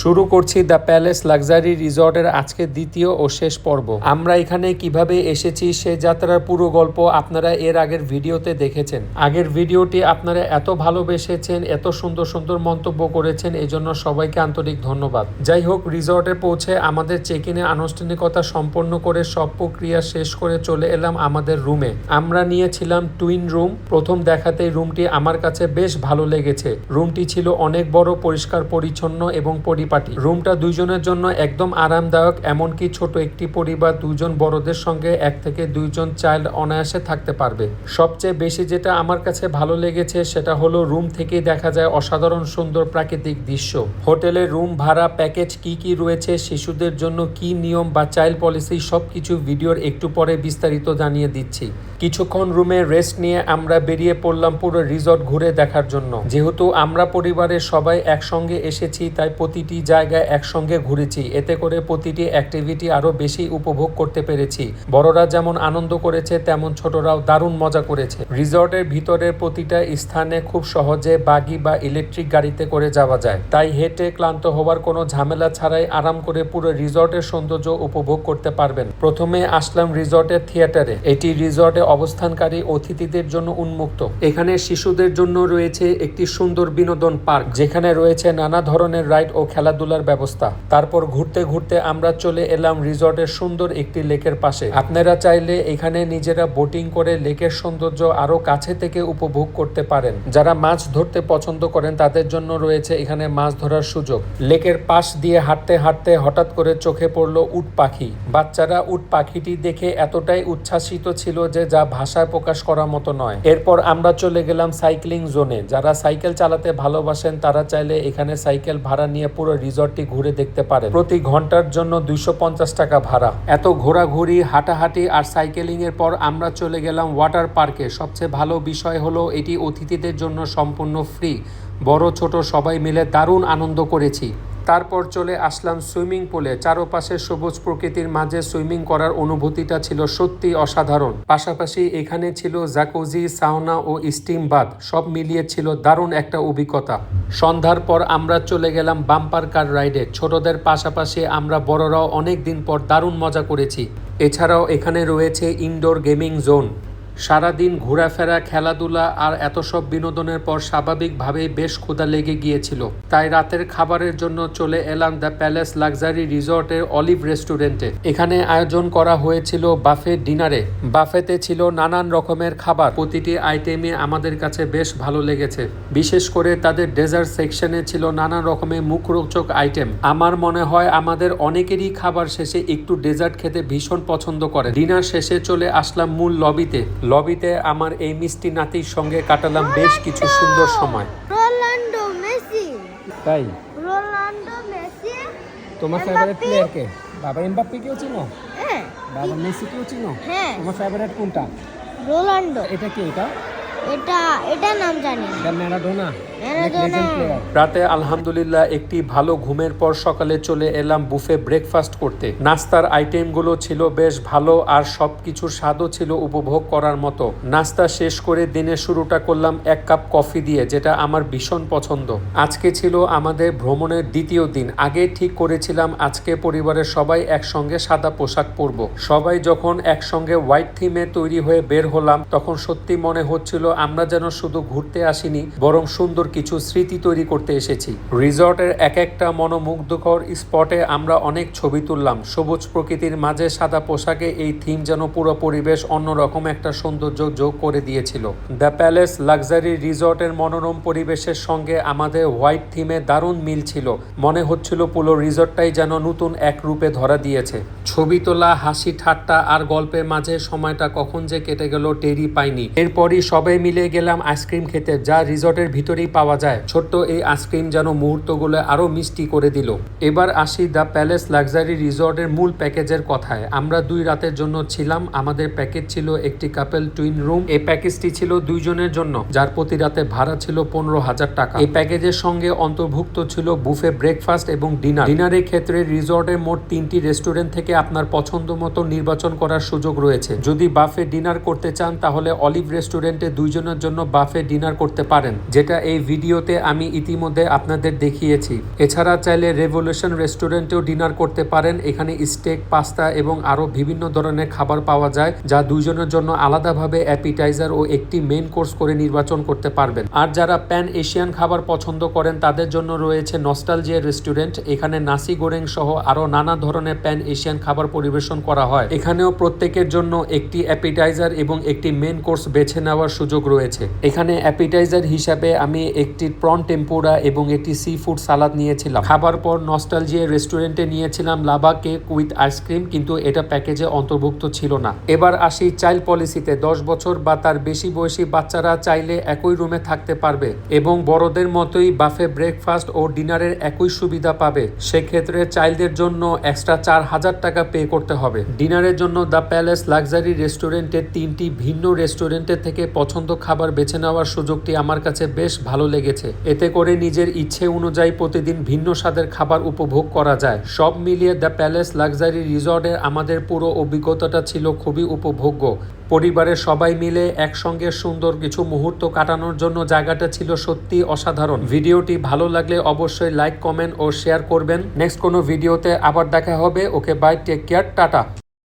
শুরু করছি the palace luxury রিসর্টের আজকে দ্বিতীয় ও শেষ পর্ব। আমরা এখানে কিভাবে এসেছি সেই যাত্রার পুরো গল্প আপনারা এর আগের ভিডিওতে দেখেছেন। আগের ভিডিওটি আপনারা এত ভালোবেসেছেন, এত সুন্দর সুন্দর মন্তব্য করেছেন, এজন্য সবাইকে আন্তরিক ধন্যবাদ। যাই হোক, রিসর্টে পৌঁছে আমাদের চেক ইনে আনুষ্ঠানিকতা সম্পন্ন করে সব প্রক্রিয়া শেষ করে চলে এলাম আমাদের রুমে। আমরা নিয়েছিলাম টুইন রুম। প্রথম দেখাতেই রুমটি আমার কাছে বেশ ভালো লেগেছে। রুমটি ছিল অনেক বড়, পরিষ্কার পরিচ্ছন্ন এবং পরিপাটি। রুমটা দুইজনের জন্য একদম আরামদায়ক, এমনকি ছোট একটি পরিবার দুইজন বড়দের সঙ্গে 1 থেকে 2 জন চাইল্ড অনায়াসে থাকতে পারবে। সবচেয়ে বেশি যেটা আমার কাছে ভালো লেগেছে সেটা হলো রুম থেকেই দেখা যায় অসাধারণ সুন্দর প্রাকৃতিক দৃশ্য। হোটেলের রুম ভাড়া প্যাকেজ কি কি রয়েছে, শিশুদের জন্য কি নিয়ম বা চাইল্ড পলিসি, সবকিছু ভিডিওর একটু পরে বিস্তারিত জানিয়ে দিচ্ছি। কিছুক্ষণ রুমে রেস্ট নিয়ে আমরা বেরিয়ে পড়লাম পুরো রিসর্ট ঘুরে দেখার জন্য। যেহেতু আমরা পরিবারের সবাই একসঙ্গে এসেছি তাই প্রতিটি জায়গায় একসঙ্গে ঘুরেছি। এতে করে প্রতিটি অ্যাক্টিভিটি আরো বেশি উপভোগ করতে পেরেছি। বড়রা যেমন আনন্দ করেছে তেমন ছোটরাও দারুণ মজা করেছে। রিসর্টের ভিতরের প্রতিটা স্থানে খুব সহজে বাগি বা ইলেকট্রিক গাড়িতে করে যাওয়া যায়, তাই হেঁটে ক্লান্ত হওয়ার কোনো ঝামেলা ছাড়াই আরাম করে পুরো রিসর্টের সৌন্দর্য উপভোগ করতে পারবেন। প্রথমে আসলাম রিসর্টের থিয়েটারে। এটি রিসর্টে অবস্থানকারী অতিথিদের জন্য উন্মুক্ত। এখানে শিশুদের জন্য রয়েছে একটি সুন্দর বিনোদন পার্ক, যেখানে রয়েছে নানা ধরনের রাইড ও খেলাধুলার ব্যবস্থা। তারপর ঘুরতে ঘুরতে আমরা চলে এলাম রিসর্টের সুন্দর একটি লেকের পাশে। আপনারা চাইলে এখানে নিজেরা বোটিং করে লেকের সৌন্দর্য আরো কাছে থেকে উপভোগ করতে পারেন। যারা মাছ ধরতে পছন্দ করেন তাদের জন্য রয়েছে এখানে মাছ ধরার সুযোগ। লেকের পাশ দিয়ে হাঁটতে হাঁটতে হঠাৎ করে চোখে পড়লো উট পাখি। বাচ্চারা উট পাখিটি দেখে এতটাই উচ্ছ্বাসিত ছিল যে যা ভাষায় প্রকাশ করার মতো নয়। এরপর আমরা চলে গেলাম সাইক্লিং জোনে। যারা সাইকেল চালাতে ভালোবাসেন তারা চাইলে এখানে সাইকেল ভাড়া নিয়ে পুরো রিসর্টটি ঘুরে দেখতে পারেন। প্রতি ঘন্টার জন্য 250 টাকা ভাড়া। এত ঘোরাঘুরি, হাঁটাহাঁটি আর সাইকেলিং এর পর আমরা চলে গেলাম ওয়াটার পার্কে। সবচেয়ে ভালো বিষয় হলো এটি অতিথিদের জন্য সম্পূর্ণ ফ্রি। বড় ছোট সবাই মিলে দারুণ আনন্দ করেছি। তারপর চলে আসলাম সুইমিং পুলে। চারপাশে সবুজ প্রকৃতির মাঝে সুইমিং করার অনুভূতিটা ছিল সত্যি অসাধারণ। পাশাপাশি এখানে ছিল জাকুজি, সাউনা ও স্টিম বাথ। সব মিলিয়ে ছিল দারুণ একটা অভিজ্ঞতা। সন্ধ্যার পর আমরা চলে গেলাম বাম্পার কার রাইডে। ছোটদের পাশাপাশি আমরা বড়রাও অনেক দিন পর দারুণ মজা করেছি। এছাড়াও এখানে রয়েছে ইনডোর গেমিং জোন। সারাদিন ঘোরাফেরা, খেলাধুলা আর এত সব বিনোদনের পর স্বাভাবিকভাবেই বেশ ক্ষুধা লেগে গিয়েছিল। তাই রাতের খাবারের জন্য চলে এলাম দ্য প্যালেস লাক্সারি রিসর্টের অলিভ রেস্টুরেন্টে। এখানে আয়োজন করা হয়েছিল বাফে ডিনারে। বাফেতে ছিল নানান রকমের খাবার। প্রতিটি আইটেমই আমাদের কাছে বেশ ভালো লেগেছে। বিশেষ করে তাদের ডেজার্ট সেকশনে ছিল নানান রকমের মুখরোচক আইটেম। আমার মনে হয় আমাদের অনেকেরই খাবার শেষে একটু ডেজার্ট খেতে ভীষণ পছন্দ করে। ডিনার শেষে চলে আসলাম মূল লবিতে। লবিতে আমার এই মিষ্টি নাতির সঙ্গে কাটালাম বেশ কিছু সুন্দর সময়। Ronaldo Messi. তাই রোনাল্ডো মেসি। তোমার ফেভারিট প্লেয়ার কে? বাবা এমবাপ্পে কেউ চিনো? হ্যাঁ। বাবা মেসি কেউ চিনো? হ্যাঁ। তোমার ফেভারিট কোনটা? রোনাল্ডো। এটা কি? এটা নাম জানি না। এটা ম্যারাডোনা। ম্যারাডোনা। রাতে আলহামদুলিল্লাহ একটি ভালো ঘুমের পর সকালে চলে এলাম বুফে ব্রেকফাস্ট করতে। নাস্তার আইটেমগুলো ছিল বেশ ভালো আর সবকিছুর স্বাদও ছিল উপভোগ করার মতো। নাস্তা শেষ করে দিনের শুরুটা করলাম 1 কাপ কফি দিয়ে, যেটা আমার ভীষণ পছন্দ। আজকে ছিল আমাদের ভ্রমণের দ্বিতীয় দিন। আগে ঠিক করেছিলাম আজকে পরিবারের সবাই একসঙ্গে সাদা পোশাক পরব। সবাই যখন একসঙ্গে হোয়াইট থিমে তৈরি হয়ে বের হলাম তখন সত্যি মনে হচ্ছিল আমরা যেন শুধু ঘুরতে আসিনি, বরং সুন্দর কিছু স্মৃতি তৈরি করতে এসেছি। রিসর্টের এক একটা মনোমুগ্ধকর স্পটে আমরা অনেক ছবি তুললাম। সবুজ প্রকৃতির মাঝে সাদা পোশাকে এই থিম যেন পুরো পরিবেশ অন্যরকম একটা সৌন্দর্য যোগ করে দিয়েছিল। দ্য প্যালেস লাক্সারি রিসর্টের মনোরম পরিবেশের সঙ্গে আমাদের হোয়াইট থিমে দারুণ মিল ছিল। মনে হচ্ছিল পুরো রিসর্টটাই যেন নতুন এক রূপে ধরা দিয়েছে। ছবি তোলা, হাসি ঠাট্টা আর গল্পের মাঝে সময়টা কখন যে কেটে গেল টেরই পাইনি। এরপরই সবাই মিলে গেলাম আইসক্রিম খেতে, যা রিসর্টের ভিতরেই পাওয়া যায়। ছোট্ট এই আইসক্রিম যেন মুহূর্তগুলো আরো মিষ্টি করে দিল। এবার আসি দ্য প্যালেস লাক্সারি রিসর্টের মূল প্যাকেজের কথায়। আমরা 2 রাতের জন্য ছিলাম। আমাদের প্যাকেজ ছিল একটি কাপল টুইন রুম। এই প্যাকেজটি ছিল 2 জনের জন্য, যার প্রতি রাতে ভাড়া ছিল 15,000 টাকা। এই প্যাকেজের সঙ্গে অন্তর্ভুক্ত ছিল বুফে ব্রেকফাস্ট এবং ডিনার। ডিনারের ক্ষেত্রে রিসর্টের মোট 3টি রেস্টুরেন্ট থেকে আপনার পছন্দ মতো নির্বাচন করার সুযোগ রয়েছে। যদি বাফে ডিনার করতে চান তাহলে অলিভ রেস্টুরেন্টে 2 জনের জন্য বাফে ডিনার করতে পারেন, যেটা এই ভিডিওতে আমি ইতিমধ্যে আপনাদের দেখিয়েছি। এছাড়া চাইলে রেভলিউশন রেস্টুরেন্টেও ডিনার করতে পারেন। এখানে স্টেক, পাস্তা এবং আরও বিভিন্ন ধরনের খাবার পাওয়া যায়, যা দুইজনের জন্য আলাদাভাবে অ্যাপিটাইজার ও একটি মেইন কোর্স করে নির্বাচন করতে পারবেন। আর যারা প্যান এশিয়ান খাবার পছন্দ করেন তাদের জন্য রয়েছে নস্টালজিয়া রেস্টুরেন্ট। এখানে নাসি গোরেং সহ আরও নানা ধরনের প্যান এশিয়ান খাবার পরিবেশন করা হয়। এখানেও প্রত্যেকের জন্য একটি অ্যাপিটাইজার এবং একটি মেইন কোর্স বেছে নেওয়ার সুযোগ রয়েছে। এখানে অ্যাপিটাইজার হিসাবে আমি একটি প্রন টেম্পুরা এবং একটি সি ফুড সালাদ নিয়েছিলাম। খাবার পর নস্টালজিয়া রেস্টুরেন্টে নিয়েছিলাম লাভা কেক উইথ আইসক্রিম, কিন্তু এটা প্যাকেজে অন্তর্ভুক্ত ছিল না। এবার আসি চাইল্ড পলিসিতে। 10 বছর বা তার বেশি বয়সী বাচ্চারা চাইলে একই রুমে থাকতে পারবে এবং বড়দের মতোই বাফে ব্রেকফাস্ট ও ডিনারের একই সুবিধা পাবে। সেক্ষেত্রে চাইল্ডদের জন্য এক্সট্রা 4000 টাকা পে করতে হবে। ডিনারের জন্য দ্য প্যালেস লাক্সারি রেস্টুরেন্টের 3টি ভিন্ন রেস্টুরেন্টের থেকে পছন্দ খাবার বেছে নেওয়ার সুযোগটি আমার কাছে বেশ ভালো লেগেছে। এতে করে নিজের ইচ্ছে অনুযায়ী প্রতিদিন ভিন্ন স্বাদের খাবার উপভোগ করা যায়। সব মিলিয়ে দ্য প্যালেস লাক্সারি রিসর্টের আমাদের পুরো অভিজ্ঞতাটা ছিল খুবই উপভোগ্য। পরিবারের সবাই মিলে একসঙ্গে সুন্দর কিছু মুহূর্ত কাটানোর জন্য জায়গাটা ছিল সত্যি অসাধারণ। ভিডিওটি ভালো লাগলে অবশ্যই লাইক, কমেন্ট ও শেয়ার করবেন। নেক্সট কোনো ভিডিওতে আবার দেখা হবে। Okay bye, take care, tata.